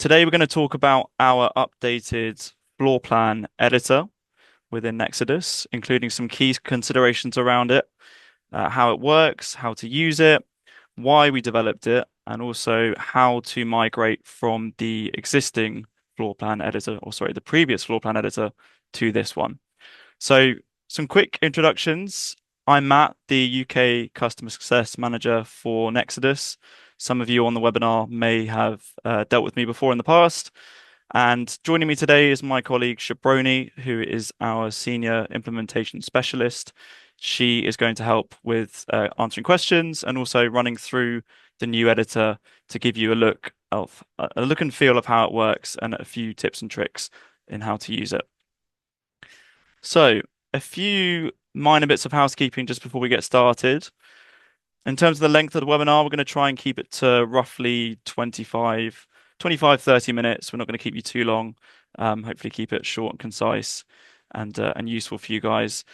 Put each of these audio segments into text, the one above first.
Today we're going to talk about our updated floor plan editor within Nexudus, including some key considerations around it, how it works, how to use it, why we developed it, and also how to migrate from the existing floor plan editor, or sorry, the previous floor plan editor to this one. So some quick introductions. I'm Matt, the UK Customer Success Manager for Nexudus. Some of you on the webinar may have dealt with me before in the past. And joining me today is my colleague Shraboni, who is our Senior Implementation Specialist. She is going to help with answering questions and also running through the new editor to give you a look and feel of how it works and a few tips and tricks in how to use it. So, a few minor bits of housekeeping just before we get started. In terms of the length of the webinar, we're going to try and keep it to roughly 25, 30 minutes. We're not going to keep you too long. Hopefully keep it short and concise and useful for you guys.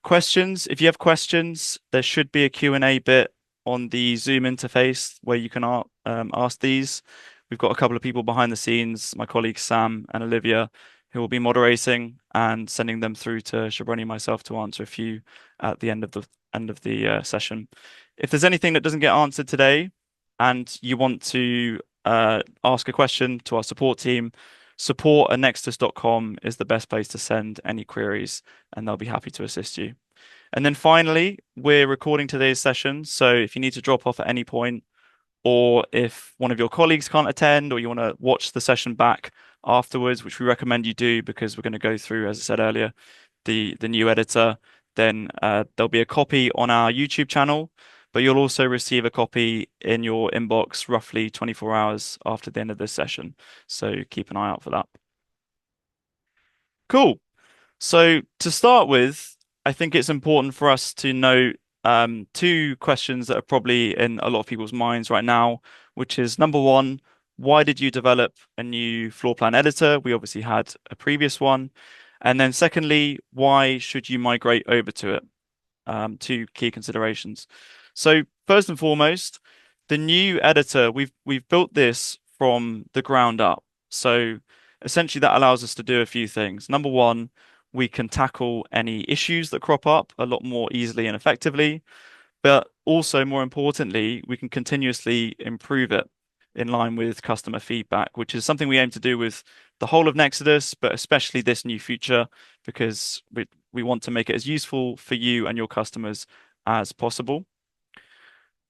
Questions, if you have questions, there should be a Q&A bit on the Zoom interface where you can ask these. We've got a couple of people behind the scenes, my colleagues Sam and Olivia, who will be moderating and sending them through to Shraboni and myself to answer a few at the end of the session. If there's anything that doesn't get answered today and you want to ask a question to our support team, support@nexudus.com is the best place to send any queries, and they'll be happy to assist you. And then finally, we're recording today's session, so if you need to drop off at any point, or if one of your colleagues can't attend, or you want to watch the session back afterwards, which we recommend you do because we're going to go through, as I said earlier, the new editor, then there'll be a copy on our YouTube channel, but you'll also receive a copy in your inbox roughly 24 hours after the end of this session. So keep an eye out for that. Cool. So to start with, I think it's important for us to note two questions that are probably in a lot of people's minds right now, which is number one, why did you develop a new floor plan editor? We obviously had a previous one. And then secondly, why should you migrate over to it? Two key considerations. So first and foremost, the new editor, we've built this from the ground up. So essentially that allows us to do a few things. Number one, we can tackle any issues that crop up a lot more easily and effectively, but also more importantly, we can continuously improve it in line with customer feedback, which is something we aim to do with the whole of Nexudus, but especially this new feature, because we want to make it as useful for you and your customers as possible.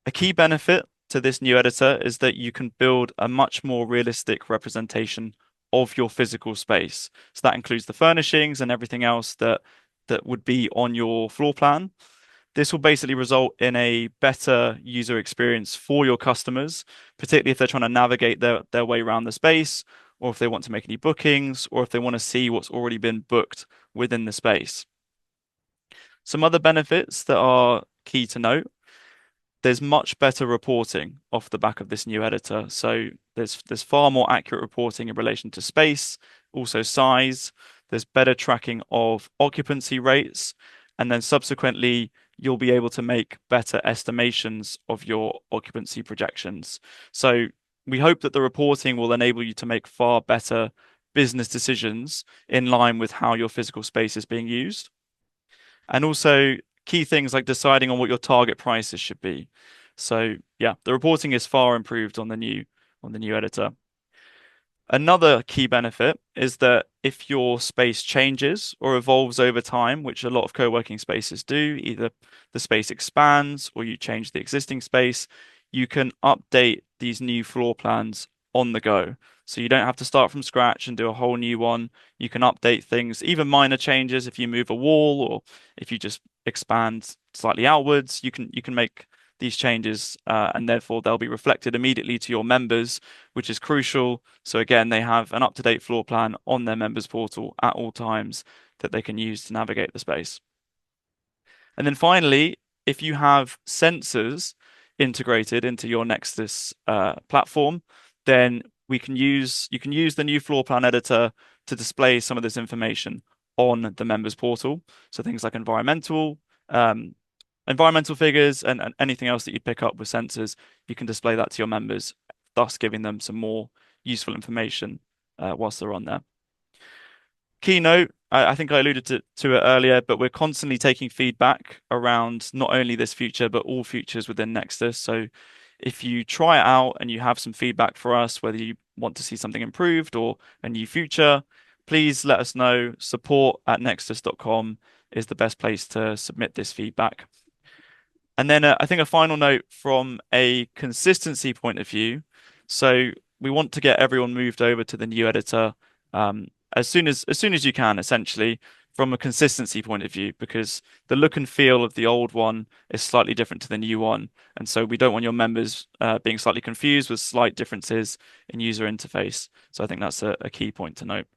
A key benefit to this new editor is that you can build a much more realistic representation of your physical space. So that includes the furnishings and everything else that would be on your floor plan. This will basically result in a better user experience for your customers, particularly if they're trying to navigate their way around the space, or if they want to make any bookings, or if they want to see what's already been booked within the space. Some other benefits that are key to note. There's much better reporting off the back of this new editor. So there's far more accurate reporting in relation to space, also size. There's better tracking of occupancy rates, and then subsequently you'll be able to make better estimations of your occupancy projections. So we hope that the reporting will enable you to make far better business decisions in line with how your physical space is being used. And also key things like deciding on what your target prices should be. So yeah, the reporting is far improved on the new editor. Another key benefit is that if your space changes or evolves over time, which a lot of co-working spaces do, either the space expands or you change the existing space, you can update these new floor plans on the go. So you don't have to start from scratch and do a whole new one. You can update things, even minor changes if you move a wall or if you just expand slightly outwards, you can make these changes and therefore they'll be reflected immediately to your members, which is crucial. So again, they have an up-to-date floor plan on their members portal at all times that they can use to navigate the space. And then finally, if you have sensors integrated into your Nexudus platform, then you can use the new floor plan editor to display some of this information on the members portal. So things like environmental figures and anything else that you pick up with sensors, you can display that to your members, thus giving them some more useful information whilst they're on there. Keynote, I think I alluded to it earlier, but we're constantly taking feedback around not only this feature, but all features within Nexus. So if you try it out and you have some feedback for us, whether you want to see something improved or a new feature, please let us know. Support@nexus.com is the best place to submit this feedback. And then I think a final note from a consistency point of view. So we want to get everyone moved over to the new editor as soon as you can, essentially, from a consistency point of view, because the look and feel of the old one is slightly different to the new one, and so we don't want your members being slightly confused with slight differences in user interface. So I think that's a key point to note.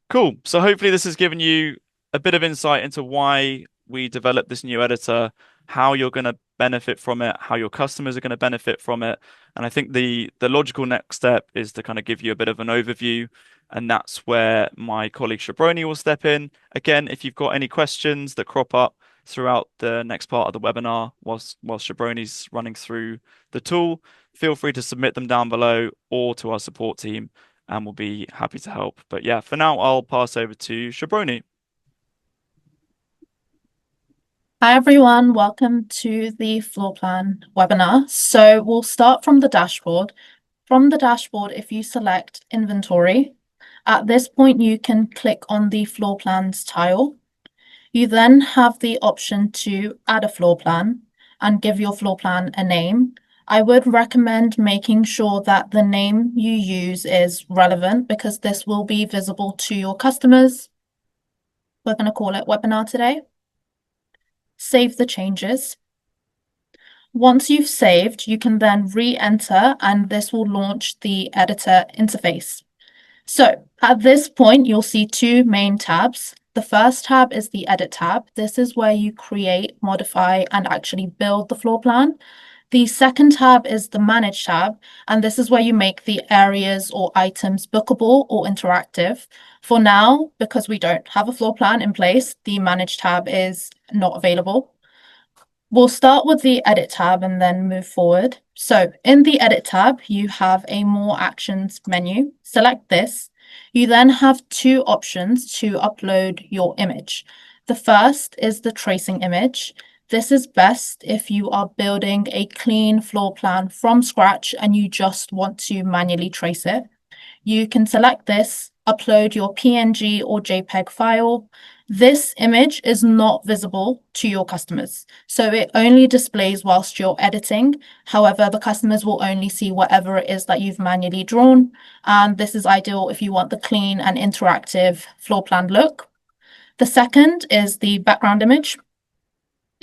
Cool. So hopefully this has given you a bit of insight into why we developed this new editor, how you're going to benefit from it, how your customers are going to benefit from it. And I think the logical next step is to kind of give you a bit of an overview. And that's where my colleague Shraboni will step in. Again, if you've got any questions that crop up throughout the next part of the webinar whilst Shraboni's running through the tool, feel free to submit them down below or to our support team, and we'll be happy to help. But yeah, for now, I'll pass over to Shraboni. Hi everyone, welcome to the floor plan webinar. So we'll start from the dashboard. From the dashboard, if you select inventory, at this point you can click on the floor plans tile. You then have the option to add a floor plan and give your floor plan a name. I would recommend making sure that the name you use is relevant because this will be visible to your customers. We're going to call it webinar today. Save the changes. Once you've saved, you can then re-enter and this will launch the editor interface. So at this point, you'll see two main tabs. The first tab is the edit tab. This is where you create, modify, and actually build the floor plan. The second tab is the manage tab, and this is where you make the areas or items bookable or interactive. For now, because we don't have a floor plan in place, the manage tab is not available. We'll start with the edit tab and then move forward. So in the edit tab, you have a more actions menu. Select this. You then have two options to upload your image. The first is the tracing image. This is best if you are building a clean floor plan from scratch and you just want to manually trace it. You can select this, upload your PNG or JPEG file. This image is not visible to your customers, so it only displays whilst you're editing. However, the customers will only see whatever it is that you've manually drawn, and this is ideal if you want the clean and interactive floor plan look. The second is the background image.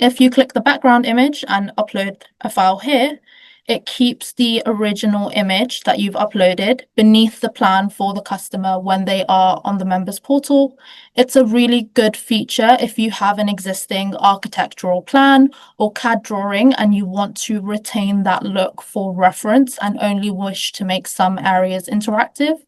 If you click the background image and upload a file here, it keeps the original image that you've uploaded beneath the plan for the customer when they are on the members portal. It's a really good feature if you have an existing architectural plan or CAD drawing and you want to retain that look for reference and only wish to make some areas interactive.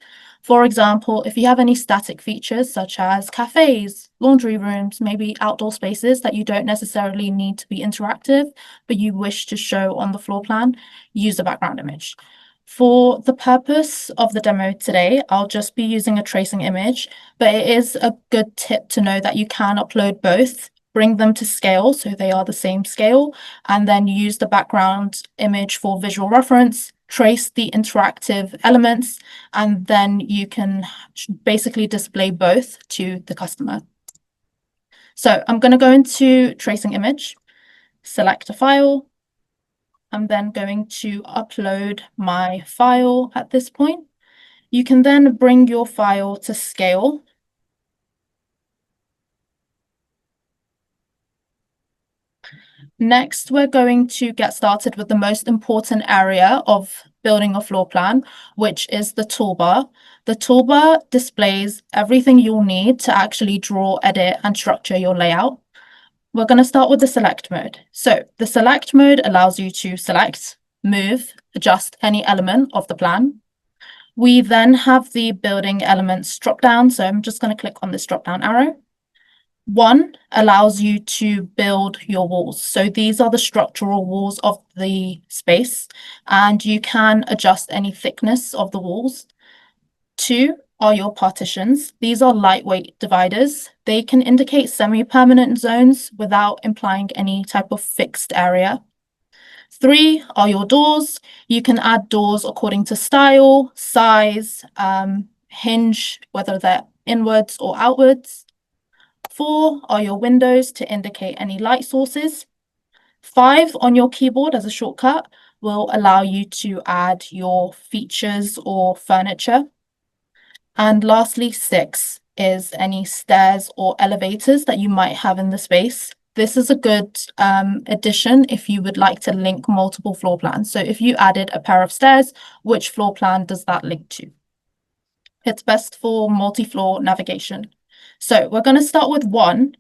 For example, if you have any static features such as cafes, laundry rooms, maybe outdoor spaces that you don't necessarily need to be interactive, but you wish to show on the floor plan, use the background image. For the purpose of the demo today, I'll just be using a tracing image, but it is a good tip to know that you can upload both, bring them to scale so they are the same scale, and then use the background image for visual reference, trace the interactive elements, and then you can basically display both to the customer. So I'm going to go into tracing image, select a file. I'm then going to upload my file at this point. You can then bring your file to scale. Next, we're going to get started with the most important area of building a floor plan, which is the toolbar. The toolbar displays everything you'll need to actually draw, edit, and structure your layout. We're going to start with the select mode. So the select mode allows you to select, move, adjust any element of the plan. We then have the building elements drop down. So I'm just going to click on this drop down arrow. One allows you to build your walls. So these are the structural walls of the space, and you can adjust any thickness of the walls. Two are your partitions. These are lightweight dividers. They can indicate semi-permanent zones without implying any type of fixed area. Three are your doors. You can add doors according to style, size, hinge, whether they're inwards or outwards. Four are your windows to indicate any light sources. Five on your keyboard as a shortcut will allow you to add your features or furniture. And lastly, six is any stairs or elevators that you might have in the space. This is a good addition if you would like to link multiple floor plans. So if you added a pair of stairs, which floor plan does that link to? It's best for multi-floor navigation. So we're going to start with one,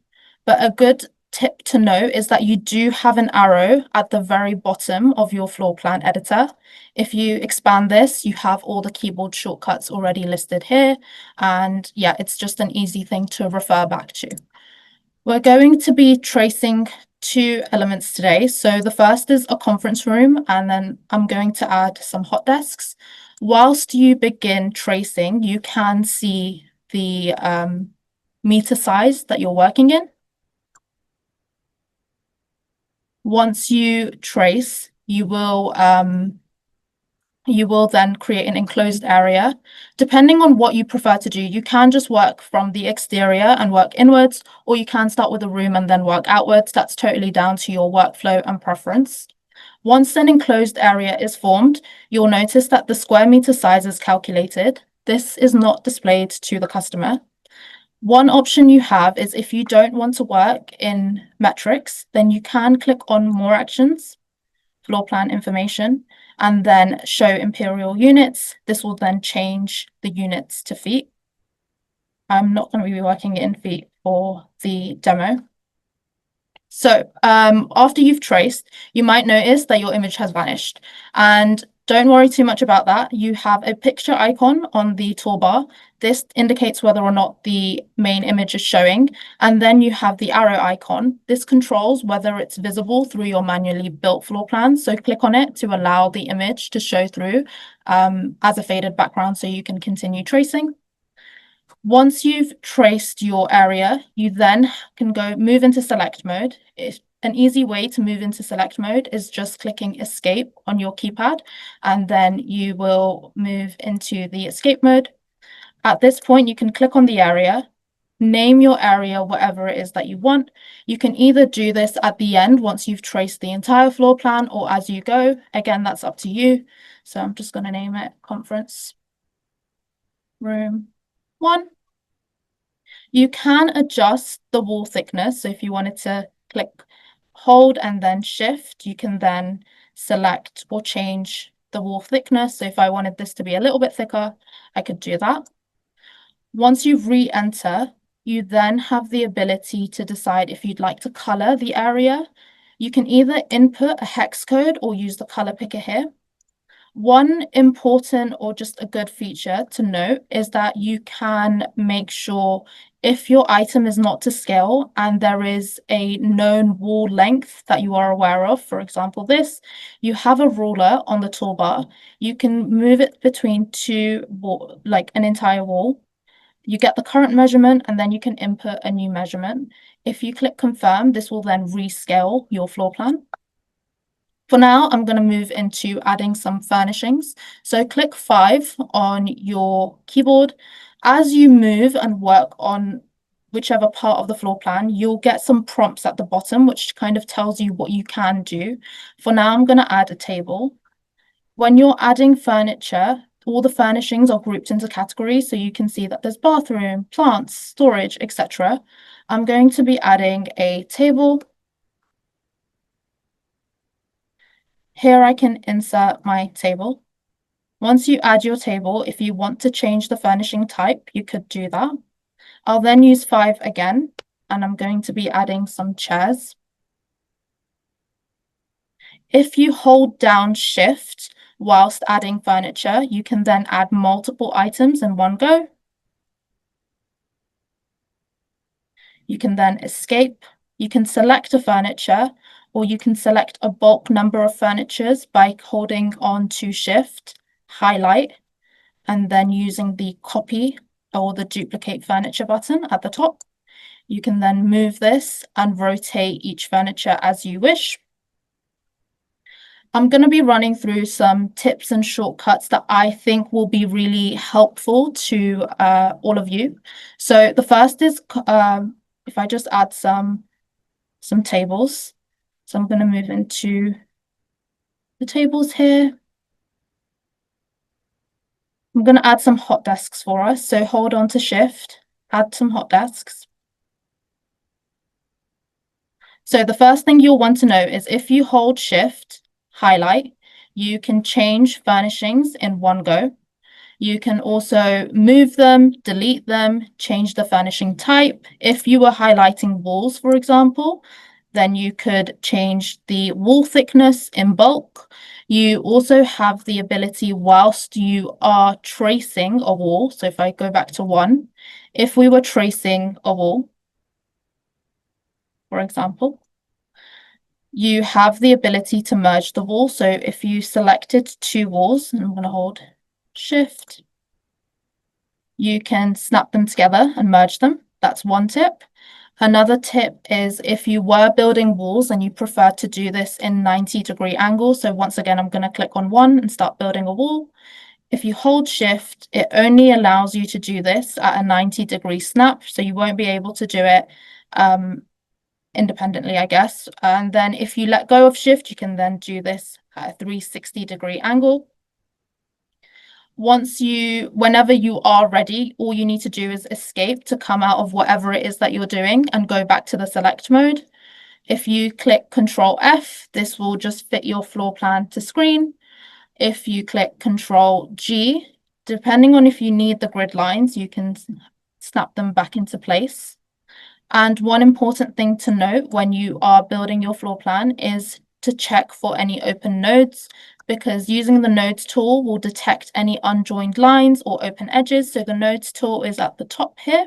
but a good tip to know is that you do have an arrow at the very bottom of your floor plan editor. If you expand this, you have all the keyboard shortcuts already listed here. And yeah, it's just an easy thing to refer back to. We're going to be tracing two elements today. So the first is a conference room, and then I'm going to add some hot desks. Whilst you begin tracing, you can see the meter size that you're working in. Once you trace, you will then create an enclosed area. Depending on what you prefer to do, you can just work from the exterior and work inwards, or you can start with a room and then work outwards. That's totally down to your workflow and preference. Once an enclosed area is formed, you'll notice that the square meter size is calculated. This is not displayed to the customer. One option you have is if you don't want to work in metrics, then you can click on More Actions, Floor Plan Information, and then Show Imperial Units. This will then change the units to feet. I'm not going to be working in feet for the demo. So after you've traced, you might notice that your image has vanished. And don't worry too much about that. You have a picture icon on the toolbar. This indicates whether or not the main image is showing. And then you have the arrow icon. This controls whether it's visible through your manually built floor plan. So click on it to allow the image to show through as a faded background so you can continue tracing. Once you've traced your area, you then can move into select mode. An easy way to move into select mode is just clicking escape on your keypad, and then you will move into the escape mode. At this point, you can click on the area, name your area whatever it is that you want. You can either do this at the end once you've traced the entire floor plan or as you go. Again, that's up to you. So I'm just going to name it Conference Room 1. You can adjust the wall thickness. So if you wanted to click, hold, and then shift, you can then select or change the wall thickness. So if I wanted this to be a little bit thicker, I could do that. Once you re-enter, you then have the ability to decide if you'd like to color the area. You can either input a hex code or use the color picker here. One important or just a good feature to note is that you can make sure if your item is not to scale and there is a known wall length that you are aware of, for example, this, you have a ruler on the toolbar. You can move it between like an entire wall. You get the current measurement and then you can input a new measurement. If you click confirm, this will then rescale your floor plan. For now, I'm going to move into adding some furnishings. So click 5 on your keyboard. As you move and work on whichever part of the floor plan, you'll get some prompts at the bottom, which kind of tells you what you can do. For now, I'm going to add a table. When you're adding furniture, all the furnishings are grouped into categories. So you can see that there's bathroom, plants, storage, etc. I'm going to be adding a table. Here I can insert my table. Once you add your table, if you want to change the furnishing type, you could do that. I'll then use 5 again, and I'm going to be adding some chairs. If you hold down Shift whilst adding furniture, you can then add multiple items in one go. You can then escape. You can select a furniture, or you can select a bulk number of furnitures by holding on to Shift, highlight, and then using the copy or the duplicate furniture button at the top. You can then move this and rotate each furniture as you wish. I'm going to be running through some tips and shortcuts that I think will be really helpful to all of you. So the first is if I just add some tables. So I'm going to move into the tables here. I'm going to add some hot desks for us. So hold on to Shift, add some hot desks. So the first thing you'll want to know is if you hold Shift, highlight, you can change furnishings in one go. You can also move them, delete them, change the furnishing type. If you were highlighting walls, for example, then you could change the wall thickness in bulk. You also have the ability whilst you are tracing a wall. So if I go back to 1, if we were tracing a wall, for example, you have the ability to merge the wall. So if you selected 2 walls, and I'm going to hold Shift, you can snap them together and merge them. That's one tip. Another tip is if you were building walls and you prefer to do this in 90-degree angles. So once again, I'm going to click on 1 and start building a wall. If you hold Shift, it only allows you to do this at a 90-degree snap. So you won't be able to do it independently, I guess. And then if you let go of Shift, you can then do this at a 360-degree angle. Whenever you are ready, all you need to do is escape to come out of whatever it is that you're doing and go back to the select mode. If you click Control F, this will just fit your floor plan to screen. If you click Control G, depending on if you need the grid lines, you can snap them back into place. And one important thing to note when you are building your floor plan is to check for any open nodes, because using the nodes tool will detect any unjoined lines or open edges. So the nodes tool is at the top here.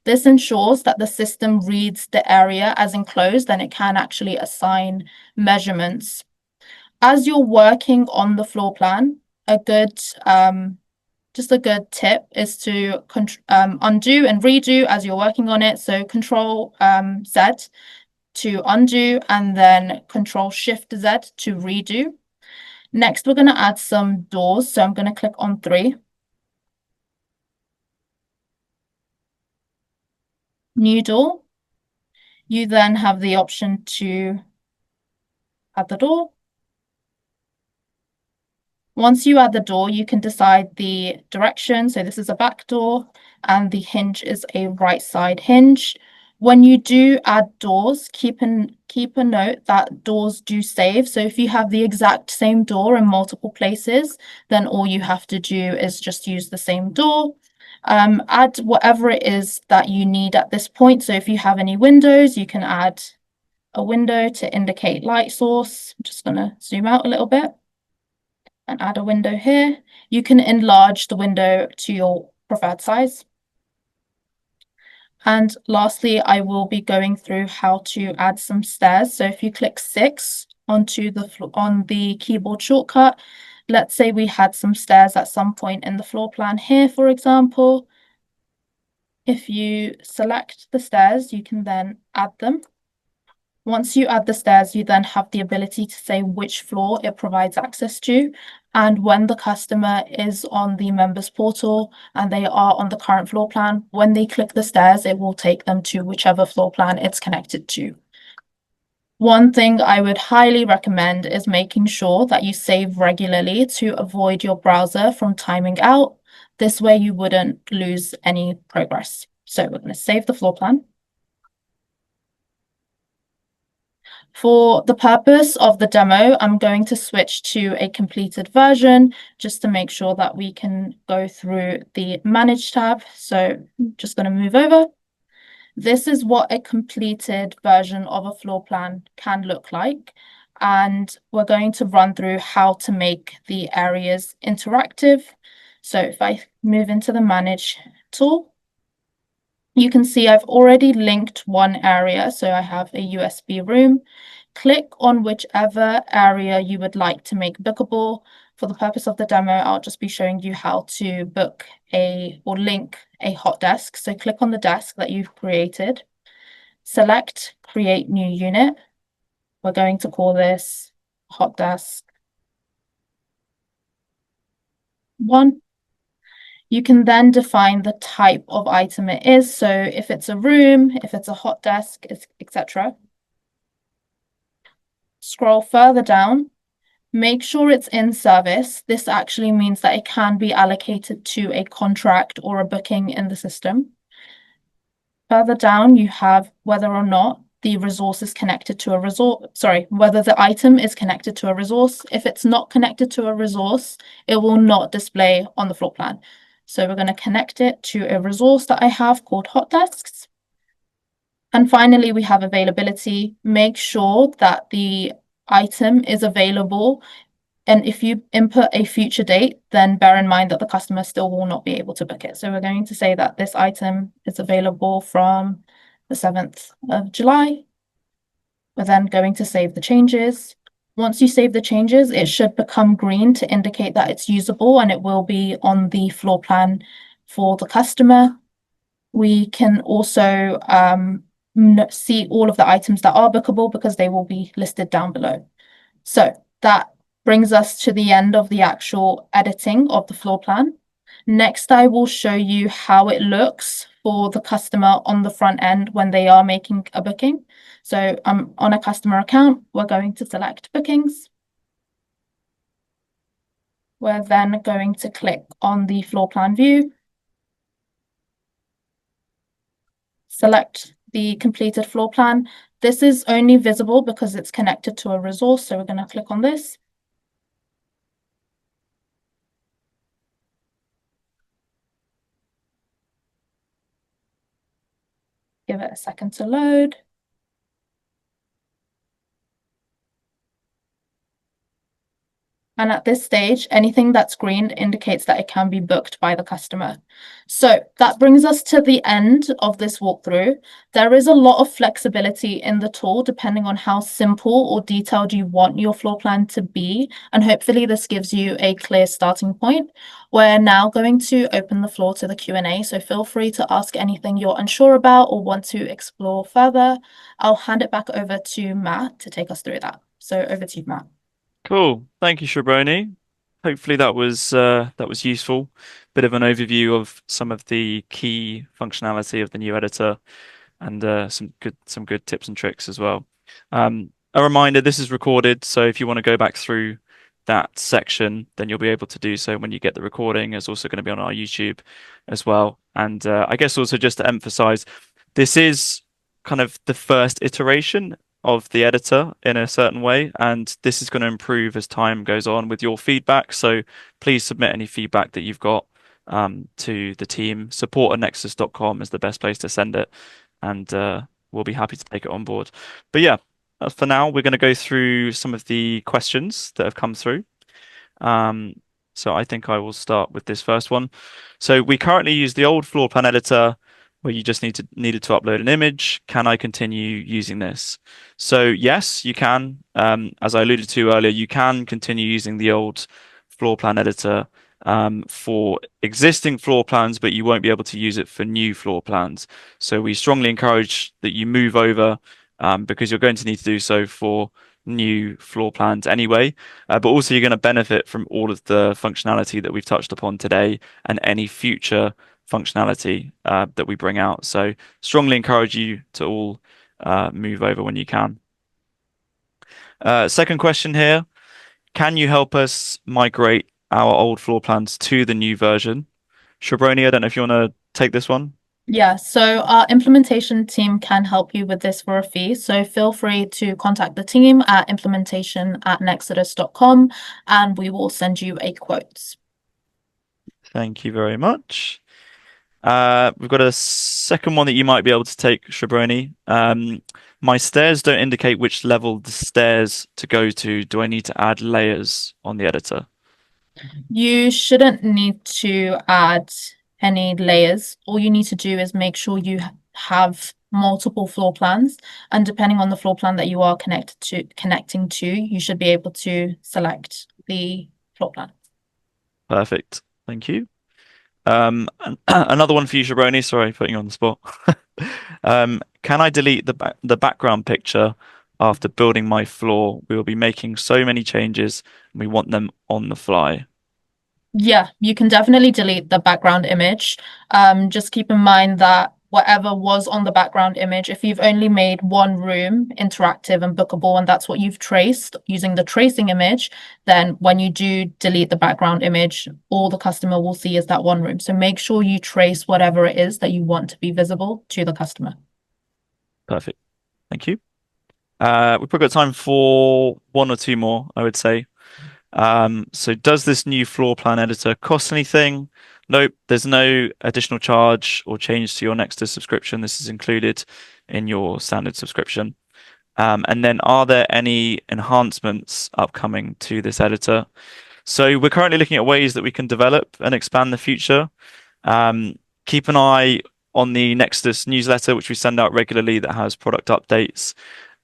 This ensures that the system reads the area as enclosed and it can actually assign measurements. As you're working on the floor plan, just a good tip is to undo and redo as you're working on it. So Control Z to undo and then Control Shift Z to redo. Next, we're going to add some doors. So I'm going to click on 3. New door. You then have the option to add the door. Once you add the door, you can decide the direction. So this is a back door and the hinge is a right side hinge. When you do add doors, keep a note that doors do save. So if you have the exact same door in multiple places, then all you have to do is just use the same door. Add whatever it is that you need at this point. So if you have any windows, you can add a window to indicate light source. I'm just going to zoom out a little bit and add a window here. You can enlarge the window to your preferred size. And lastly, I will be going through how to add some stairs. So if you click 6 on the keyboard shortcut, let's say we had some stairs at some point in the floor plan here, for example. If you select the stairs, you can then add them. Once you add the stairs, you then have the ability to say which floor it provides access to. And when the customer is on the members portal and they are on the current floor plan, when they click the stairs, it will take them to whichever floor plan it's connected to. One thing I would highly recommend is making sure that you save regularly to avoid your browser from timing out. This way you wouldn't lose any progress. So we're going to save the floor plan. For the purpose of the demo, I'm going to switch to a completed version just to make sure that we can go through the Manage tab. So I'm just going to move over. This is what a completed version of a floor plan can look like. And we're going to run through how to make the areas interactive. So if I move into the Manage tool, You can see I've already linked one area, so I have a USB room. Click on whichever area you would like to make bookable. For the purpose of the demo, I'll just be showing you how to book or link a hot desk. So click on the desk that you've created, select create new unit. We're going to call this hot desk 1. You can then define the type of item it is. So if it's a room, if it's a hot desk, etc. Scroll further down, make sure it's in service. This actually means that it can be allocated to a contract or a booking in the system. Further down, you have whether or not the resource is connected to a resource. Sorry, whether the item is connected to a resource. If it's not connected to a resource, it will not display on the floor plan. So we're going to connect it to a resource that I have called hot desks. And finally, we have availability. Make sure that the item is available. And if you input a future date, then bear in mind that the customer still will not be able to book it. So we're going to say that this item is available from the 7th of July. We're then going to save the changes. Once you save the changes, it should become green to indicate that it's usable and it will be on the floor plan for the customer. We can also see all of the items that are bookable because they will be listed down below. So that brings us to the end of the actual editing of the floor plan. Next, I will show you how it looks for the customer on the front end when they are making a booking. So on a customer account, we're going to select bookings. We're then going to click on the floor plan view, select the completed floor plan. This is only visible because it's connected to a resource. So we're going to click on this. Give it a second to load. And at this stage, anything that's green indicates that it can be booked by the customer. So that brings us to the end of this walkthrough. There is a lot of flexibility in the tool depending on how simple or detailed you want your floor plan to be. And hopefully this gives you a clear starting point. We're now going to open the floor to the Q&A. So feel free to ask anything you're unsure about or want to explore further. I'll hand it back over to Matt to take us through that. So over to you, Matt. Cool. Thank you, Shraboni. Hopefully that was useful. Bit of an overview of some of the key functionality of the new editor and some good tips and tricks as well. A reminder, this is recorded, so if you want to go back through that section, then you'll be able to do so when you get the recording. It's also going to be on our YouTube as well. And I guess also just to emphasize, this is kind of the first iteration of the editor in a certain way, and this is going to improve as time goes on with your feedback. So please submit any feedback that you've got to the team. Support@nexus.com is the best place to send it, and we'll be happy to take it on board. But yeah, for now, we're going to go through some of the questions that have come through. Um, so I think I will start with this first one. So we currently use the old floor plan editor where you just needed to upload an image. Can I continue using this? So yes, you can. As I alluded to earlier, you can continue using the old floor plan editor for existing floor plans, but you won't be able to use it for new floor plans. So we strongly encourage that you move over because you're going to need to do so for new floor plans anyway. But also you're going to benefit from all of the functionality that we've touched upon today and any future functionality that we bring out. So strongly encourage you to all move over when you can. Second question here. Can you help us migrate our old floor plans to the new version? Shraboni, I don't know if you want to take this one. Yeah, so our implementation team can help you with this for a fee. So feel free to contact the team at implementation@nexudus.com and we will send you a quote. Thank you very much. We've got a second one that you might be able to take, Shraboni. My stairs don't indicate which level the stairs to go to. Do I need to add layers on the editor? You shouldn't need to add any layers. All you need to do is make sure you have multiple floor plans, and depending on the floor plan that you are connecting to, you should be able to select the floor plan. Perfect. Thank you. Another one for you, Shraboni. Sorry, putting you on the spot. Can I delete the background picture after building my floor? We will be making so many changes, and we want them on the fly. Yeah, you can definitely delete the background image. Just keep in mind that whatever was on the background image, if you've only made one room interactive and bookable, and that's what you've traced using the tracing image, then when you do delete the background image, all the customer will see is that one room. So make sure you trace whatever it is that you want to be visible to the customer. Perfect. Thank you. We've probably got time for one or two more, I would say. So does this new floor plan editor cost anything? Nope, there's no additional charge or change to your Nexus subscription. This is included in your standard subscription. And then are there any enhancements upcoming to this editor? So we're currently looking at ways that we can develop and expand the future. Um, Keep an eye on the Nexus newsletter, which we send out regularly that has product updates.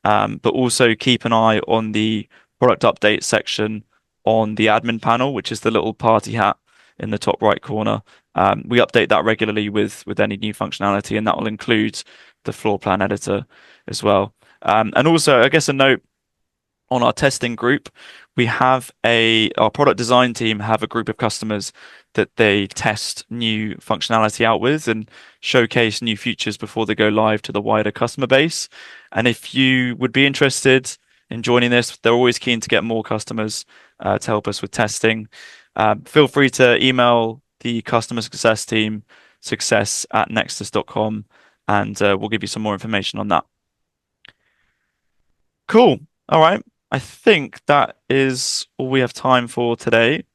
But also keep an eye on the product update section on the admin panel, which is the little party hat in the top right corner. We update that regularly with any new functionality, and that will include the floor plan editor as well. And also, I guess a note on our testing group, we have our product design team have a group of customers that they test new functionality out with and showcase new features before they go live to the wider customer base. And if you would be interested in joining this, they're always keen to get more customers to help us with testing. Feel free to email the customer success team, success@nexus.com, and we'll give you some more information on that. Cool. All right. I think that is all we have time for today.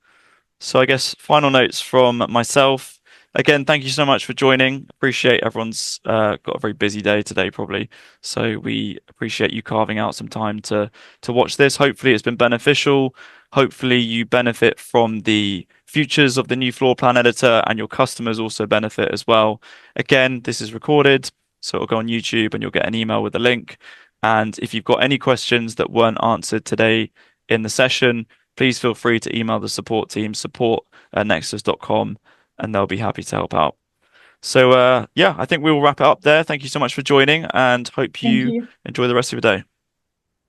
So I guess final notes from myself. Again, thank you so much for joining. Appreciate everyone's got a very busy day today, probably. So we appreciate you carving out some time to watch this. Hopefully, it's been beneficial. Hopefully, you benefit from the features of the new floor plan editor, and your customers also benefit as well. Again, this is recorded, so it'll go on YouTube, and you'll get an email with a link. And if you've got any questions that weren't answered today in the session, please feel free to email the support team, support@nexus.com, and they'll be happy to help out. So, yeah, I think we will wrap it up there. Thank you so much for joining, and hope Thank you you. enjoy the rest of your day.